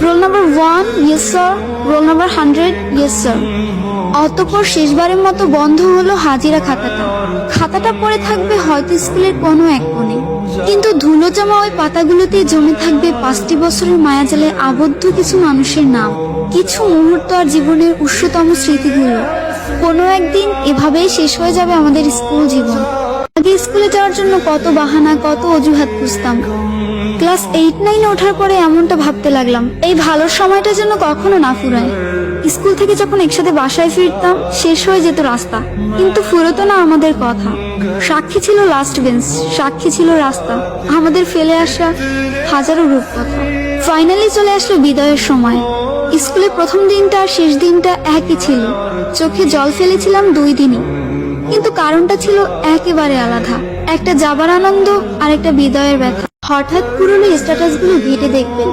Roll number 1, yes sir. Roll number 100, yes sir. অতঃপর শেষবারের মতো বন্ধ হলো হাজিরা খাতাটা। খাতাটা পড়ে থাকবে হয়তো স্কুলের কোনো এক কোণে, কিন্তু ধুলো জমা ওই পাতাগুলোতেই জমে থাকবে 5টি বছরের মায়াজালে আবদ্ধ কিছু মানুষের নাম, কিছু মুহূর্ত আর জীবনের উৎসতম স্মৃতিগুলো। কোনো একদিন এভাবেই শেষ হয়ে যাবে আমাদের স্কুল জীবন। আগে স্কুলে যাওয়ার জন্য কত বাহানা, কত অজুহাত খুঁজতাম। ক্লাস 8-9 ওঠার পরে এমনটা ভাবতে লাগলাম, এই ভালো সময়টা যেন কখনো না ফুরায়। স্কুল থেকে যখন একসাথে বাসায় ফিরতাম, শেষ হয়ে যেত রাস্তা, কিন্তু ফুরতো না আমাদের কথা। সাক্ষী ছিল লাস্ট বেঞ্চ, সাক্ষী ছিল রাস্তা, আমাদের ফেলে আসা হাজারো রূপকথা। ফাইনালি চলে আসলো বিদায়ের সময়। স্কুলে প্রথম দিনটা আর শেষ দিনটা একই ছিল। চোখে জল ফেলেছিলাম 2 দিনই, কিন্তু কারণটা ছিল একেবারে আলাদা। একটা যাবার আনন্দ আর একটা বিদায়ের ব্যথা। হঠাৎ পুরনো স্ট্যাটাসগুলো ঘেটে দেখবেন,